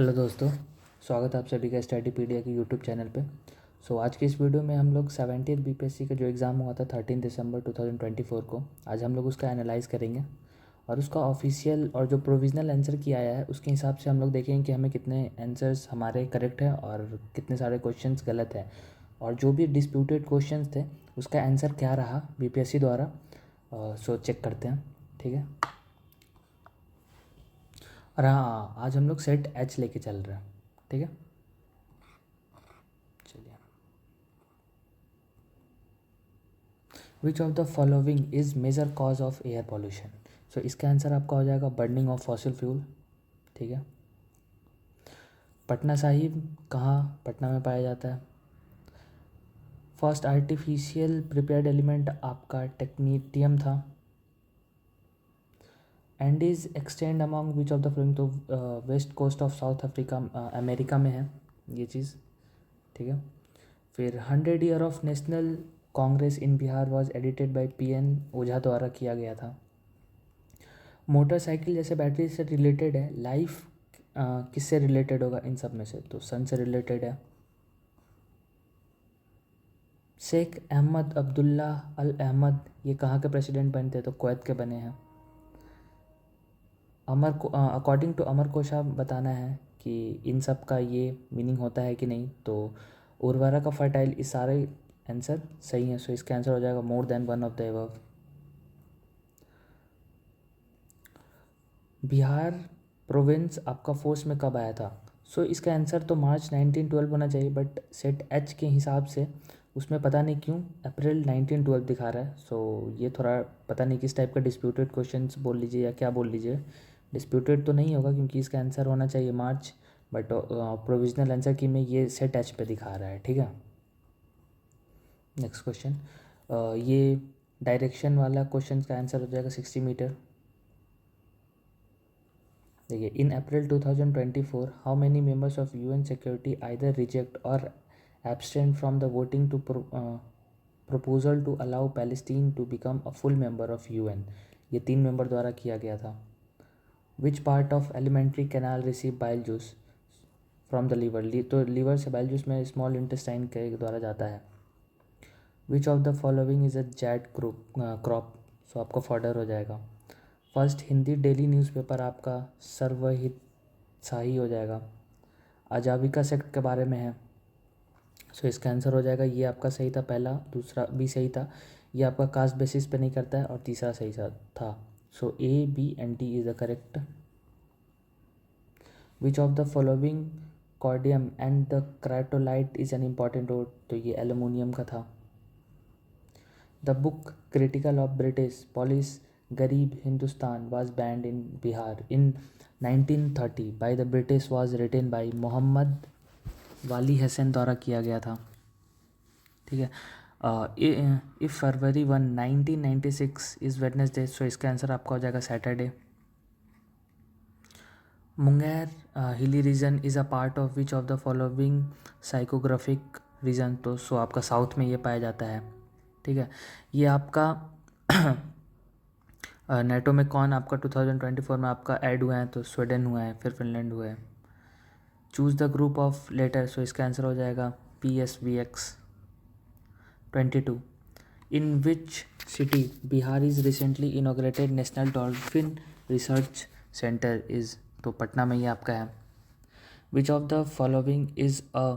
Hello दोस्तों, स्वागत है आप सभी का स्टडीपीडिया के यूट्यूब चैनल पे। आज की इस वीडियो में हम लोग 70th बीपीएससी का जो एग्ज़ाम हुआ था 13 दिसंबर 2024 को, आज हम लोग उसका एनालाइज़ करेंगे और उसका ऑफिशियल और जो प्रोविज़नल आंसर किया आया है उसके हिसाब से हम लोग देखेंगे कि हमें कितने आंसर्स हमारे करेक्ट हैं और कितने सारे क्वेश्चंस गलत हैं, और जो भी डिस्प्यूटेड क्वेश्चंस थे उसका आंसर क्या रहा बीपीएससी द्वारा। चेक करते हैं, ठीक है। और हाँ, आज हम लोग सेट एच लेके चल रहे हैं, ठीक है। चलिए, which of the following is major cause of air pollution. इसका आंसर आपका हो जाएगा बर्निंग ऑफ फॉसिल फ्यूल, ठीक है। पटना साहिब कहाँ पटना में पाया जाता है। फर्स्ट आर्टिफिशियल प्रिपेयर्ड एलिमेंट आपका टेक्नीटियम था। And is extend among which of the following, तो west coast of South Africa America में है ये चीज़, ठीक है। फिर 100 year of national congress in Bihar was edited by P N Ojha द्वारा किया गया था। मोटरसाइकिल जैसे बैटरी से रिलेटेड है, लाइफ किससे रिलेटेड होगा इन सब में से, तो सन से रिलेटेड है। शेख अहमद अब्दुल्ला अल अहमद ये कहाँ के प्रेसिडेंट बने थे, तो कुवैत के बने हैं। अकॉर्डिंग टू अमर कोशा बताना है कि इन सब का ये मीनिंग होता है कि नहीं, तो उर्वरक का फर्टाइल, इस सारे आंसर सही है। इसका आंसर हो जाएगा मोर than one of the above. Bihar province आपका फोर्स में कब आया था। इसका आंसर तो मार्च 1912 होना चाहिए, बट सेट एच के हिसाब से उसमें पता नहीं क्यों अप्रैल 1912 दिखा रहा है। ये थोड़ा पता नहीं किस टाइप का डिस्प्यूटेड क्वेश्चंस बोल लीजिए या क्या बोल लीजिए। डिस्प्यूटेड तो नहीं होगा क्योंकि इसका आंसर होना चाहिए मार्च, बट प्रोविजनल आंसर की में ये सेट एच पे दिखा रहा है, ठीक है। नेक्स्ट क्वेश्चन, ये डायरेक्शन वाला क्वेश्चन का आंसर हो जाएगा 60 मीटर। देखिए, in April 2024 how many members of UN security either reject or abstain from the voting to proposal to allow Palestine to become a full member of UN. ये 3 member द्वारा किया गया था। Which part of alimentary canal receive bile juice from the liver, तो liver से bile juice में small intestine के द्वारा जाता है। Which of the following is a Z crop, आपका फॉर्डर हो जाएगा। फर्स्ट हिंदी डेली न्यूज़पेपर आपका सर्वहित शाही हो जाएगा। आजाविका सेक्ट के बारे में है। इसका आंसर हो जाएगा, ये आपका सही था, पहला दूसरा भी सही था। ये आपका कास्ट बेसिस पे नहीं करता है, और तीसरा सही था। A B and D is the correct. Which of the following corundum and the cryolite is an important road, तो ये एल्यूमिनियम का था। The book critical of British policy गरीब Hindustan was banned in Bihar in 1930 by the British was written by Mohammad वाली हसन द्वारा किया गया था, ठीक है। इफ़ फरवरी 1 1996 इज़ वेडनेसडे, इसका आंसर आपका हो जाएगा Saturday. Munger hilly region is a part of which of the following psychographic region, तो आपका साउथ में ये पाया जाता है, ठीक है। ये आपका नेटो में कौन आपका 2024 में आपका ऐड हुआ है, तो स्वीडन हुआ है, फिर फिनलैंड हुआ है। Choose the group of letter, इसका आंसर हो जाएगा PSVX। 22 in which city Bihar is recently inaugurated national dolphin research centre is, तो पटना में ये आपका है। Which of the following is a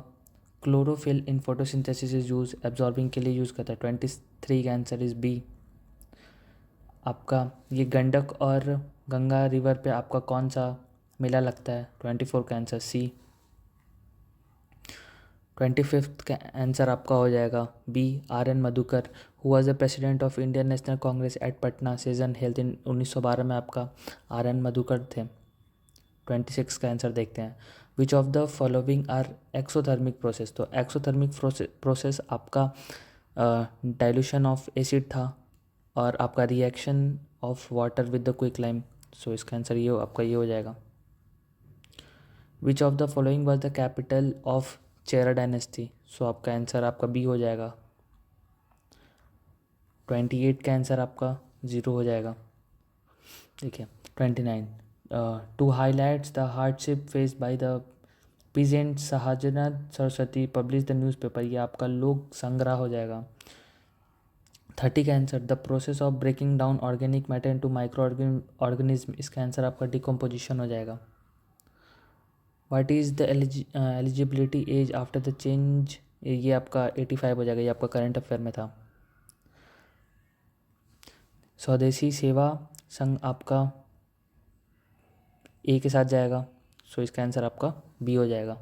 chlorophyll in photosynthesis is use, absorbing के लिए यूज़ करता है। 23 का आंसर इज़ बी। आपका ये गंडक और गंगा रिवर पे आपका कौन सा मेला लगता है, 24 का आंसर सी। 25 का आंसर आपका हो जाएगा B, RN Madhukar, who was the president of Indian National Congress at Patna session held in 1912 में आपका RN मधुकर थे। 26 का आंसर देखते हैं। Which of the following are exothermic process, तो एक्सोथर्मिक प्रोसेस आपका डाइल्यूशन ऑफ एसिड था और आपका reaction of water with the quick lime, इसका आंसर ये आपका ये हो जाएगा। Which of the following was the capital of Chera dynasty, आपका आंसर आपका बी हो जाएगा। 28 का आंसर आपका 0 हो जाएगा। देखिए 29 to highlight the hardship faced by the peasant Sahajanat Saraswati published the newspaper. ये आपका लोक संग्रह हो जाएगा. 30 का answer the process of breaking down organic matter into microorganism. इसका आंसर आपका डिकम्पोजिशन हो जाएगा. What is the eligibility age after the change. ये आपका 85 हो जाएगा. ये आपका करंट अफेयर में था. स्वदेशी सेवा संघ आपका ए के साथ जाएगा. सो इसका आंसर आपका बी हो जाएगा.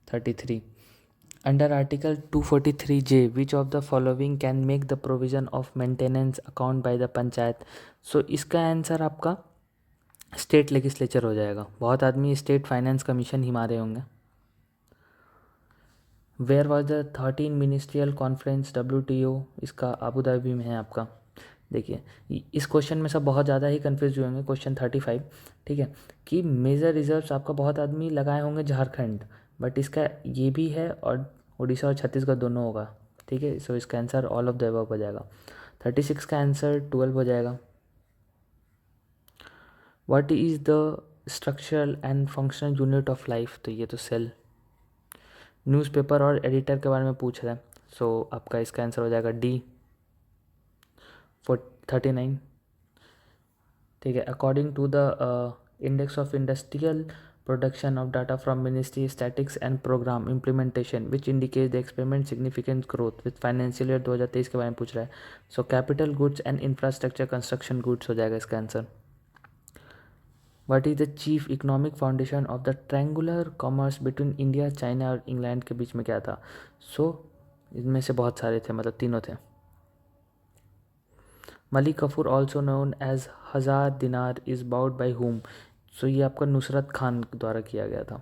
33 under article 243J which of the following can make the provision of maintenance account by the panchayat. So इसका आंसर आपका स्टेट लेजिस्लेचर हो जाएगा. बहुत आदमी स्टेट फाइनेंस कमीशन ही मारे होंगे. Where was the 13 ministerial conference WTO. इसका अबू धाबी में है आपका. देखिए इस क्वेश्चन में सब बहुत ज़्यादा ही कन्फ्यूज हुए होंगे. क्वेश्चन 35 ठीक है कि मेजर रिजर्व्स आपका बहुत आदमी लगाए होंगे झारखंड, बट इसका ये भी है और उड़ीसा और छत्तीसगढ़ दोनों होगा. ठीक है. सो इसका answer all of the above हो जाएगा. 36 का आंसर 12 हो जाएगा. What is the structural and functional unit of life. तो ये तो सेल. न्यूज़पेपर और एडिटर के बारे में पूछ रहे हैं. सो आपका इसका आंसर हो जाएगा डी. 39 ठीक है. According to the index of industrial production of data from ministry statistics and programme implementation which indicate the experiment significant growth with financial year 2023 के बारे में पूछ रहा है. So capital goods and infrastructure construction goods हो जाएगा इसका answer. What is the chief economic foundation of the triangular commerce between India China और इंग्लैंड के बीच में क्या था. सो इनमें से बहुत सारे थे, मतलब तीनों थे. Malik Kafur also known as Hazar Dinar is bowed by हुम. सो ये आपका नुसरत खान द्वारा किया गया था.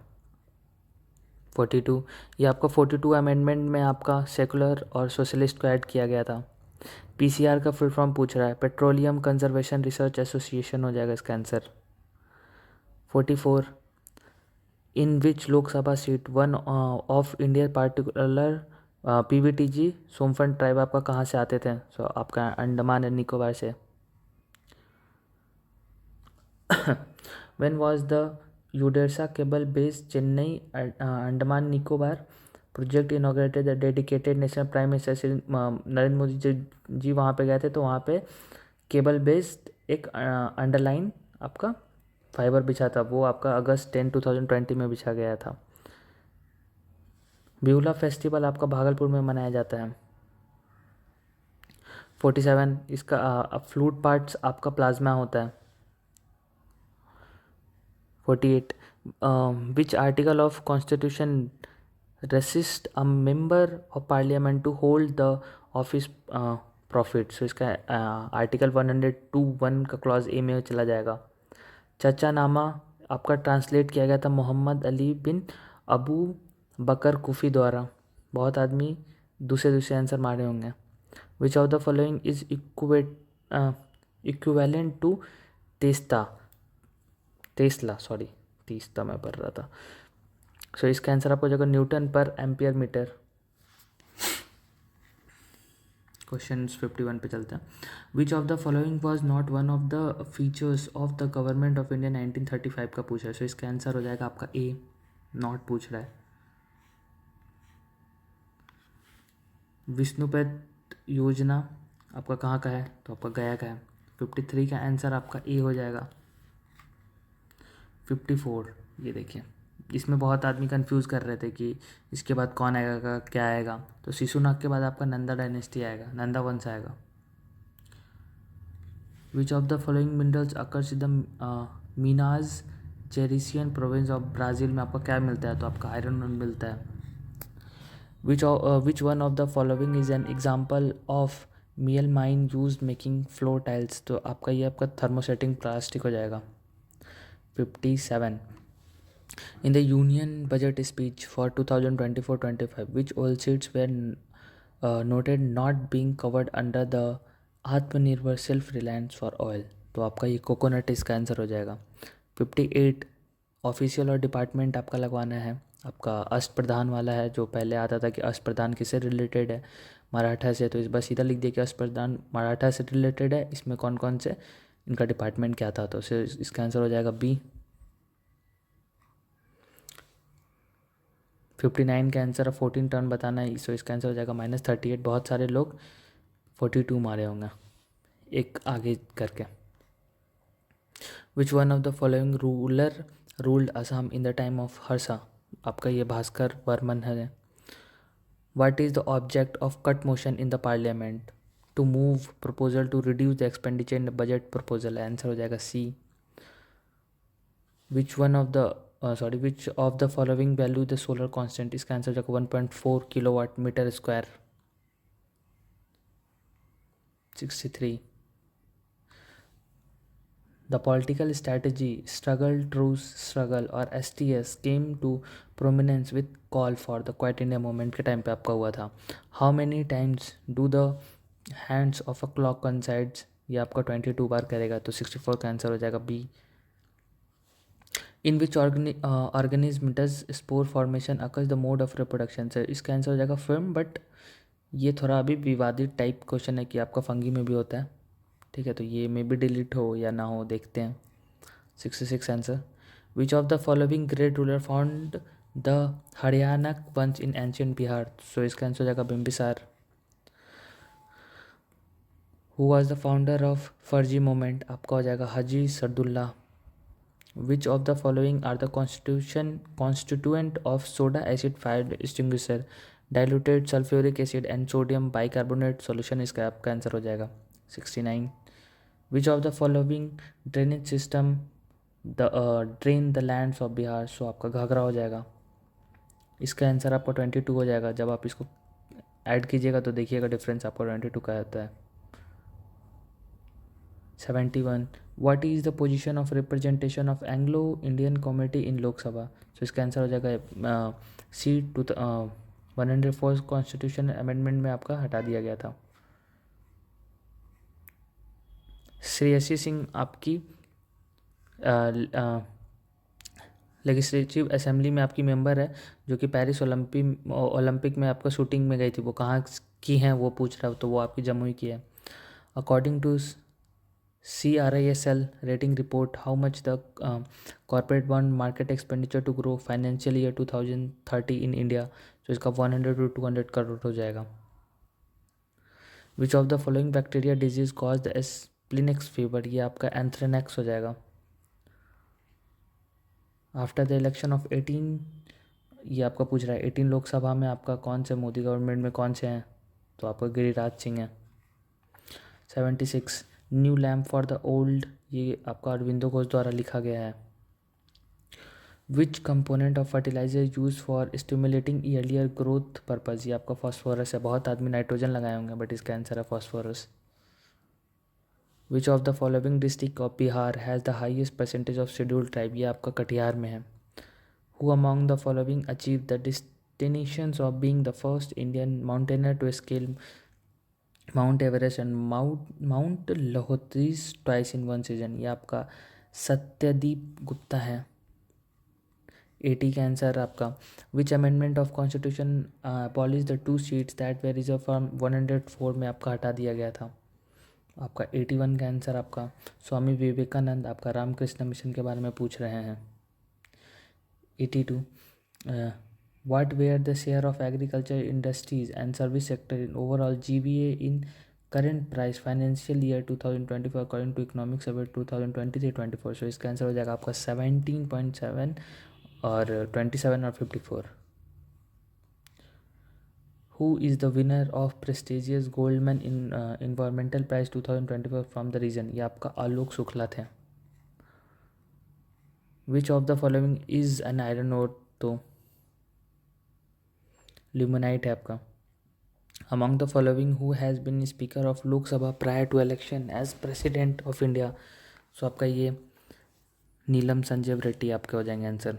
42 ये आपका 42 अमेंडमेंट में आपका सेकुलर और सोशलिस्ट को ऐड किया गया था. PCR का फुल फॉर्म पूछ रहा है. पेट्रोलियम कंजर्वेशन रिसर्च एसोसिएशन हो जाएगा इसका answer. 44 in which Lok Sabha seat one of India particular PVTG सोमफन ट्राइब आपका कहाँ से आते थे. सो आपका अंडमान एंड निकोबार से. When was the undersea cable based Chennai Andaman Nicobar project inaugurated the dedicated national prime minister Narendra Modi ji वहाँ पे गए थे. तो वहाँ पे केबल बेस्ड एक अंडरलाइन आपका फाइबर बिछा था. वो आपका अगस्त 10, 2020 में बिछा गया था. बिहुला फेस्टिवल आपका भागलपुर में मनाया जाता है. 47 इसका फ्लूट पार्ट्स आपका प्लाज्मा होता है. 48 which article of constitution resist a member of parliament to hold the office profit. So इसका आर्टिकल 102(1) का क्लॉज ए में चला जाएगा. चचा नामा आपका ट्रांसलेट किया गया था मोहम्मद अली बिन अबू बकर कुफ़ी द्वारा. बहुत आदमी दूसरे आंसर मारे होंगे. Which of the following is equivalent to tesla मैं पढ़ रहा था. सो इसका आंसर आपको जगह न्यूटन पर एम्पियर मीटर. क्वेश्चन 51 पे चलते हैं. Which of the following was not one of the features of the government of India 1935 का पूछा है. सो इसका आंसर हो जाएगा आपका ए. नॉट पूछ रहा है. विष्णुपद योजना आपका कहाँ का है. तो आपका गया का है. 53 का आंसर आपका ए हो जाएगा. 54 ये देखिए इसमें बहुत आदमी कंफ्यूज कर रहे थे कि इसके बाद कौन आएगा क्या आएगा. तो शिशुनाग के बाद आपका नंदा डायनेस्टी आएगा, नंदा वंश आएगा. Which of the following minerals occurs in the Minas Gerais province of Brazil में आपका क्या मिलता है. तो आपका आयरन मिलता है. Which one of the following is an example of mineral mine use making floor tiles. तो आपका ये आपका थर्मोसेटिंग प्लास्टिक हो जाएगा. 57 in the union budget speech for 2024-25 which all seats were noted not being covered under the आत्मनिर्भर self reliance for oil. तो आपका ये कोकोनट इसका आंसर हो जाएगा. 58 ऑफिशियल और डिपार्टमेंट आपका लगवाना है. आपका अष्ट प्रधान वाला है जो पहले आता था कि अष्ट प्रधान किससे रिलेटेड है. मराठा से, तो इस बार सीधा लिख दिया कि अस्पर्धान मराठा से रिलेटेड है, इसमें कौन कौन से इनका डिपार्टमेंट क्या था, तो इसका आंसर हो जाएगा बी। 59 का आंसर है 14 टर्न बताना है, सो इसका आंसर हो जाएगा -38। बहुत सारे लोग 42 मारे होंगे एक आगे करके। विच one of the following ruler ruled Assam in the time of Harsha, आपका ये भास्कर वर्मन है। What is the object of cut motion in the parliament? To move proposal to reduce the expenditure in the budget proposal, answer हो जाएगा C. which of the following value the solar constant, इसका answer हो जाएगा 1.4 kilowatt metre square. 63। The political strategy struggle truce struggle or STS came to prominence with call for the Quiet India movement के time पे आपका हुआ था। How many times do the hands of a clock coincides, ये आपका 22 बार करेगा, तो 64 का आंसर हो जाएगा B. In which organism does spore formation occurs the mode of reproduction, sir इसका आंसर हो जाएगा फिल्म, बट ये थोड़ा अभी विवादित टाइप क्वेश्चन है कि आपका फंगी में भी होता है, ठीक है, तो ये मे भी डिलीट हो या ना हो, देखते हैं। 66 answer. Which of the following great ruler found the Haryanka वंश इन एंशियंट बिहार, सो इसका आंसर हो जाएगा Bimbisara. Who was the founder of Faraizi movement, आपका हो जाएगा Haji Shariatullah. Which of the following are the constituent of soda acid fire extinguisher, diluted sulphuric acid and sodium bicarbonate solution, इसका आपका answer हो जाएगा 69। Which of the following drainage system drain the lands of Bihar, सो आपका घाघरा हो जाएगा। इसका आंसर आपका 22 हो जाएगा, जब आप इसको ऐड कीजिएगा तो देखिएगा डिफरेंस आपको 22 का आता है। 71। What is the position of representation of Anglo Indian community in Lok Sabha, so इसका आंसर हो जाएगा सी। 104 कॉन्स्टिट्यूशन अमेंडमेंट में आपका हटा दिया गया था। श्रेयसी सिंह आपकी लेजिस्लेटिव असेंबली में आपकी मेंबर है, जो कि पेरिस ओलंपिक में आपका शूटिंग में गई थी, वो कहाँ की हैं वो पूछ रहा है, तो वो आपकी जमुई की है। According to CRISL rating report, how much the corporate bond market expenditure to grow financial year 2030 in India, so इसका 100 to 200 करोड़ हो जाएगा। Which of the following bacteria disease caused the Splinix fever, ये आपका एंथ्रेनेक्स हो जाएगा। आफ्टर द इलेक्शन ऑफ 18, ये आपका पूछ रहा है 18 लोकसभा में आपका कौन से मोदी गवर्नमेंट में कौन से हैं, तो आपका गिरिराज सिंह है। 76। New lamp for the old, ये आपका अरविंदो घोष द्वारा लिखा गया है। Which component of fertiliser use for stimulating earlier growth purpose, ये आपका फॉस्फोरस है। बहुत आदमी नाइट्रोजन लगाए होंगे, बट इसका आंसर है phosphorus. Which of the following district of Bihar has the highest percentage of scheduled tribe, ये आपका कटिहार में है। Who among the following achieve the distinctions of being the first Indian mountaineer to scale mount Everest and mount Lhotse twice in one season, ये आपका सत्यदीप गुप्ता है। 80 का answer आपका। Which amendment of constitution abolish the 2 seats that were reserve from 104 में आपका हटा दिया गया था। आपका 81 का आंसर आपका स्वामी विवेकानंद आपका रामकृष्ण मिशन के बारे में पूछ रहे हैं। 82। What were the share of agriculture industries and service sector in overall GVA in current price financial year 2024 according to economic survey 2023-24, so इसका आंसर हो जाएगा आपका 17.7 और 27 और 54। Who is the winner of prestigious Goldman in environmental prize 2024 from the region, ये आपका आलोक शुक्ला थे। Which of the following is an iron ore, तो ल्यूमिनाइट है आपका। Among the following who has been speaker of Lok Sabha prior to election as president of India, so आपका ये नीलम संजय रेड्डी आपके हो जाएंगे आंसर।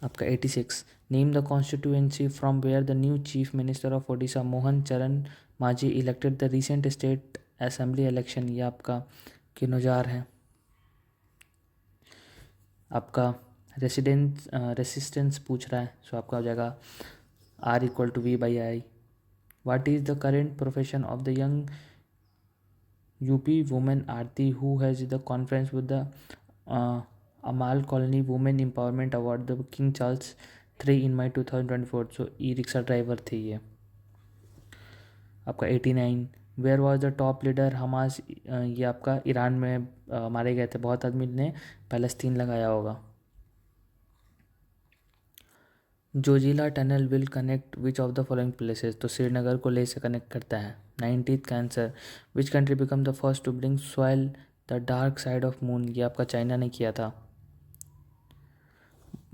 आपका 86। Name the constituency from where the new chief minister of Odisha Mohan Charan Majhi elected the recent state assembly election, ये आपका किनौजार है। आपका रेसिस्टेंस पूछ रहा है, सो आपका हो जाएगा R = V/I। What is the current profession of the young UP woman Aarti who has the conference with the uh, Amal Colony Women Empowerment Award the King Charles III in May 2024? So e rickshaw driver थी ये। आपका 89 where was the top leader Hamas, ये आपका Iran में मारे गए थे। बहुत आदमी ने पैलेस्तीन लगाया होगा। Zojila tunnel will connect which of the following places, तो श्रीनगर को लेह से कनेक्ट करता है। 19th cancer which country become the first to bring soil the dark side of moon, ये आपका चाइना ने किया था।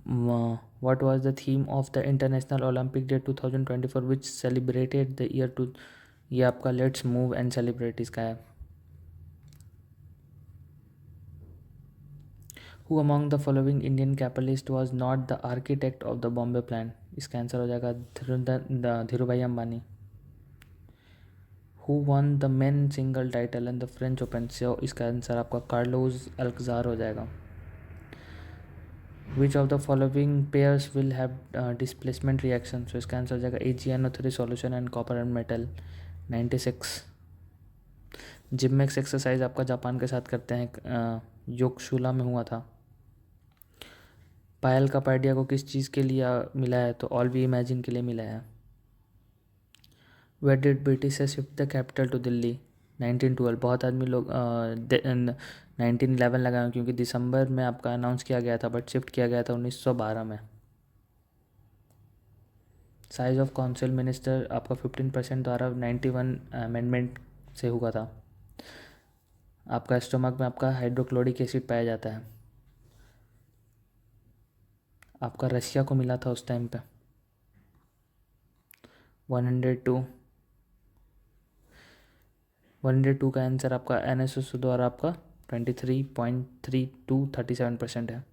What was the theme of the international Olympic day 2024 which celebrated the year to, ये आपका let's move and celebrate इसका है। Who among the following Indian capitalist was not the architect of the Bombay plan, इसका answer हो जाएगा Dhirubhai Ambani. Who won the men single title in the French Open, so इसका answer आपका Carlos Alcaraz हो जाएगा। Which of the following pairs will have displacement reaction, so इसका answer हो जाएगा AgNO3 solution and copper and metal. 96 JIMEX exercise आपका Japan के साथ करते हैं, योगशूला में हुआ था। पायल कपाडिया को किस चीज़ के लिए मिला है, तो ऑल वी इमेजिन के लिए मिला है। Where did British shift the capital to Delhi, 1912। बहुत आदमी लोग 1911 लगाए क्योंकि दिसंबर में आपका अनाउंस किया गया था, बट शिफ्ट किया गया था 1912 में। साइज ऑफ काउंसिल मिनिस्टर आपका 15% द्वारा 91 अमेंडमेंट से हुआ था। आपका स्टोमक में आपका हाइड्रोक्लोरिक एसिड पाया जाता है। आपका रशिया को मिला था उस टाइम पे। 102 का आंसर आपका NSS द्वारा आपका 23.3237% है।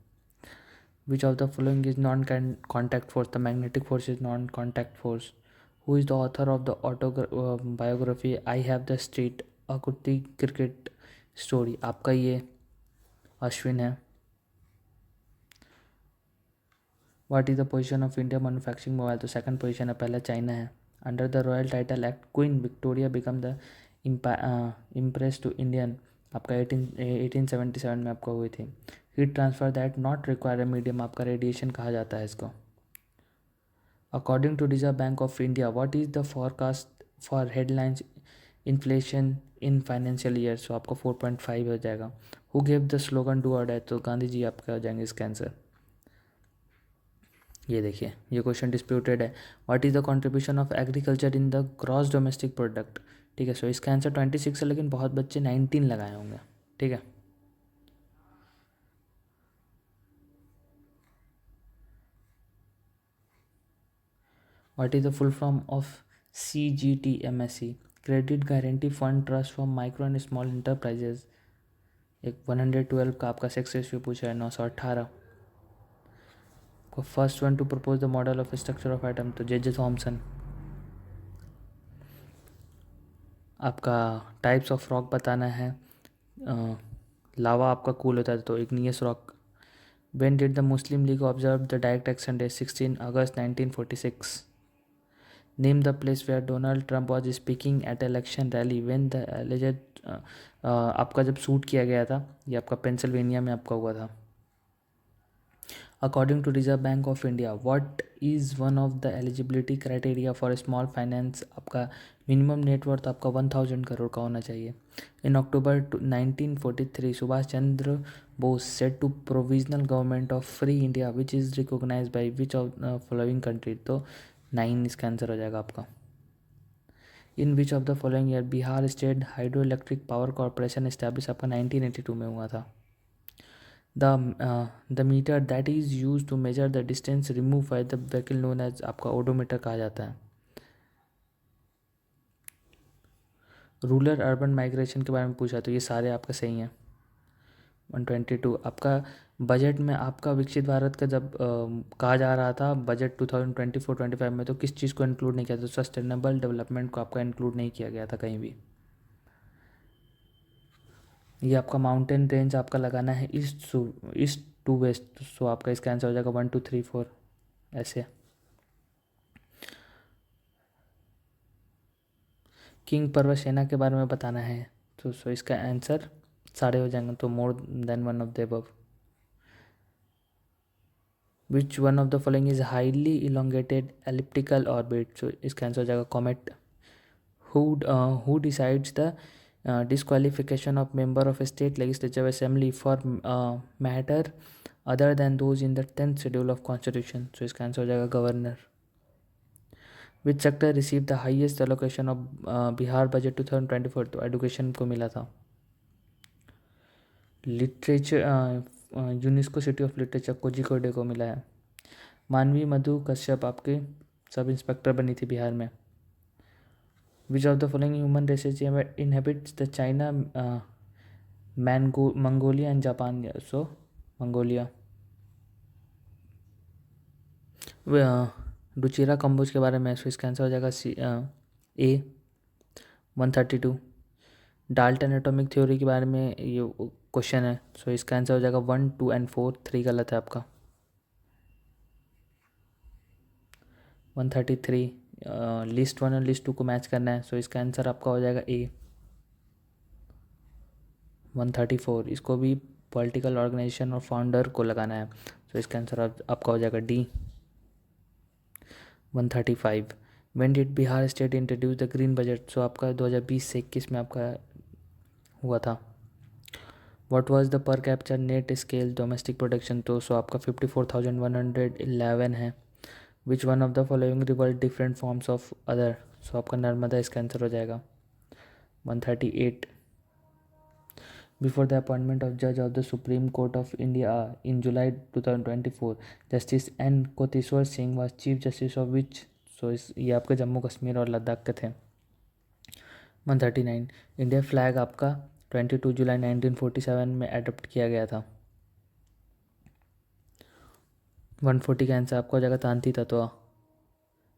Which of the following is non contact force, the magnetic force is non contact force. Who is the author of the autobiography I have the street a Kutti cricket story, आपका ये अश्विन है। What is the position of India manufacturing mobile, तो second position है, पहला China है। Under the royal title act queen Victoria become the empress to Indian, आपका 1877 में आपका हुई थी। Heat transfer that not require medium, आपका रेडिएशन कहा जाता है इसको। According to reserve bank of India what is the forecast for headlines inflation in financial year, so आपका 4.5 हो जाएगा। Who gave the slogan do or die, तो गांधी जी आपका हो जाएंगे इसका आंसर। ये देखिए ये क्वेश्चन डिस्प्यूटेड है। What is the contribution of agriculture in the gross domestic product, ठीक है। सो इसका आंसर 26 है, लेकिन बहुत बच्चे 19 लगाए होंगे, ठीक है। What is the full form of CGTMSE, credit guarantee fund trust for micro and small enterprises. एक 112 का आपका सक्सेस पूछा है, 918। First one two propose the model of structure of atom, तो जे थॉमसन। आपका टाइप्स ऑफ रॉक बताना है। लावा आपका कूल होता है तो igneous rock. When did the Muslim league observe the direct action day, 16 August 1946। Name the place where Donald Trump was speaking at election rally when the alleged, आपका जब shoot किया गया था ये आपका पेंसिल्वेनिया में आपका हुआ था। According to reserve bank of India what is one of the eligibility criteria for small finance, आपका मिनिमम नेटवर्थ आपका 1000 करोड़ का होना चाहिए। In October 1943 Subhash Chandra Bose set to provisional government of free India which is recognise by which of following country, तो 9 इसका answer हो जाएगा आपका। In which of the following year Bihar state hydro electric power corporation establish, आपका 1982 में हुआ था। The meter that is use to measure the distance remove by the vehicle known as, आपका ओडोमीटर कहा जाता है। रूरल अर्बन माइग्रेशन के बारे में पूछा तो ये सारे आपका सही हैं। 122 आपका बजट में आपका विकसित भारत का जब कहा जा रहा था बजट 2024-25 में, तो किस चीज़ को इंक्लूड नहीं किया था, सस्टेनेबल डेवलपमेंट को आपका इंक्लूड नहीं किया गया था कहीं भी। ये आपका माउंटेन रेंज आपका लगाना है ईस्ट टू वेस्ट, सो आपका इसका आंसर हो जाएगा 1 2 3 4 ऐसे। किंग पर्वत सेना के बारे में बताना है। तो सो इसका आंसर सारे हो जाएंगे, तो more than one of the above. Which one of the following is highly elongated elliptical orbit. So इसका आंसर हो जाएगा comet. Who decides the disqualification of member of a state legislative assembly for matter other than those in the 10th schedule of constitution। so इसका answer हो जाएगा governor. which sector received the highest allocation of Bihar budget 2024। तो education को मिला था। Literature UNESCO city of literature Kozhikode को मिला है। मानवी मधु कश्यप आपके सब इंस्पेक्टर बनी थी बिहार में। Which of the following human races inhabits the China, Mongolia and Japan? So Mongolia। Ruchira Kamboj के बारे में, सो इसका आंसर हो जाएगा A 132। डाल्टन एटॉमिक थ्योरी के बारे में ये क्वेश्चन है, सो इसका आंसर हो जाएगा 1, 2 and 4। 3 गलत है आपका। 133 लिस्ट 1 और लिस्ट 2 को मैच करना है, सो इसका आंसर आपका हो जाएगा A 134। इसको भी पॉलिटिकल ऑर्गेनाइजेशन और फाउंडर को लगाना है, सो इसका आंसर आपका हो जाएगा D 135। When did Bihar state introduce the green budget. So आपका 2020 से 21 में आपका हुआ था। What was the per capita net scale domestic production. तो सो आपका 54,111 है। Which one of the following river different forms of other. So आपका नर्मदा इसका आंसर हो जाएगा 138। बिफोर द अपॉइंटमेंट ऑफ जज of the supreme court of India in July 2024 justice N Koteshwar Singh was chief justice of which. So ये आपके जम्मू कश्मीर और लद्दाख के थे। 139 इंडिया फ्लैग आपका 22 जुलाई 1947 में एडॉप्ट किया गया था। 140 का आंसर आपका हो जाएगा तांती तत्वा।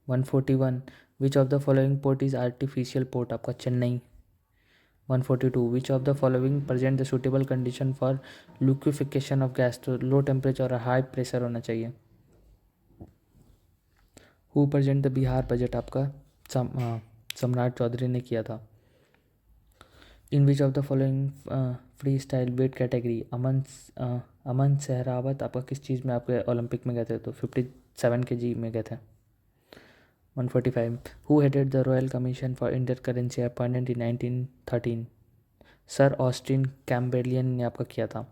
141 which of the following port is artificial port. आपका Chennai. 142 which of the following present the suitable condition for liquefaction of gas. तो लो टेम्परेचर और हाई प्रेशर होना चाहिए। Who present the Bihar budget. आपका सम्राट चौधरी ने किया था। In which of the following free style weight category Aman Sehrawat आपका किस चीज़ में आपके ओलंपिक में गए थे। तो 57 kg में गए थे। 145 who headed the royal commission for Indian currency appointed in 1913। Sir Austen Chamberlain ने आपका किया था।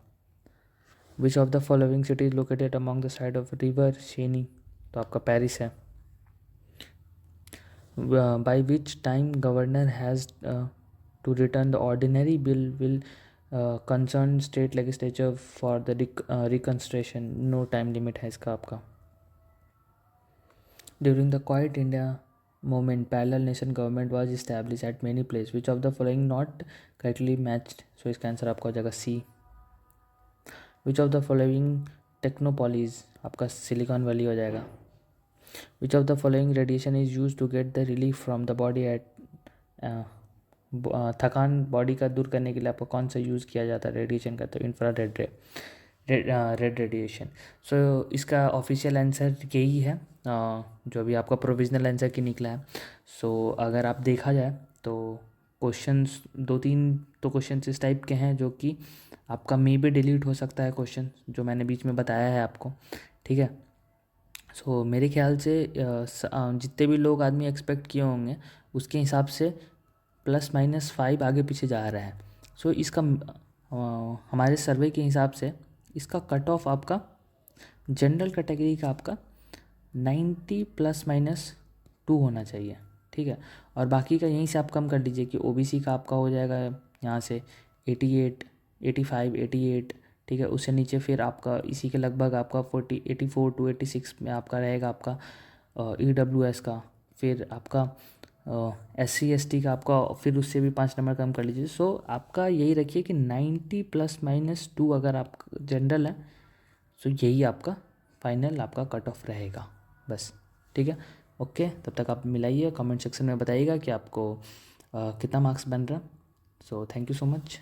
Which of the following city is located among the side of river Seine. तो आपका पेरिस है। By which time governor has to return the ordinary bill will concern state legislature for the reconstruction। no time limit है इसका आपका। during the quiet India movement parallel nation government was established at many places। which of the following not correctly matched। so इसका answer आपका हो जाएगा C। which of the following technopolis। आपका silicon valley हो जाएगा। which of the following radiation is used to get the relief from the body at थकान body का दूर करने के लिए आपको कौन सा यूज़ किया जाता है रेडिएशन का। तो इंफ्रारेड रेड रेडिएशन। सो इसका ऑफिशियल आंसर यही है जो अभी आपका प्रोविजनल आंसर की निकला है। सो अगर आप देखा जाए तो क्वेश्चंस 2-3 तो क्वेश्चंस इस टाइप के हैं जो कि आपका मे भी डिलीट हो सकता है क्वेश्चन जो मैंने बीच में बताया है आपको, ठीक है। सो मेरे ख्याल से जितने भी लोग आदमी एक्सपेक्ट किए होंगे उसके हिसाब से +-5 आगे पीछे जा रहा है। सो इसका हमारे सर्वे के हिसाब से इसका कट ऑफ आपका जनरल कैटेगरी का आपका 90 +-2 होना चाहिए, ठीक है। और बाकी का यहीं से आप कम कर दीजिए कि ओबीसी का आपका हो जाएगा यहाँ से 88, 85, 88, ठीक है। उससे नीचे फिर आपका इसी के लगभग आपका 84 to 86 में आपका रहेगा आपका ईडब्ल्यूएस का, फिर आपका SC ST का आपका फिर उससे भी 5 नंबर कम कर लीजिए। सो आपका यही रखिए कि 90 +-2 अगर आप जनरल है सो यही आपका फाइनल आपका कट ऑफ रहेगा बस, ठीक है। ओके, तब तक आप मिलाइए, कमेंट सेक्शन में बताइएगा कि आपको कितना मार्क्स बन रहा। So thank you so much.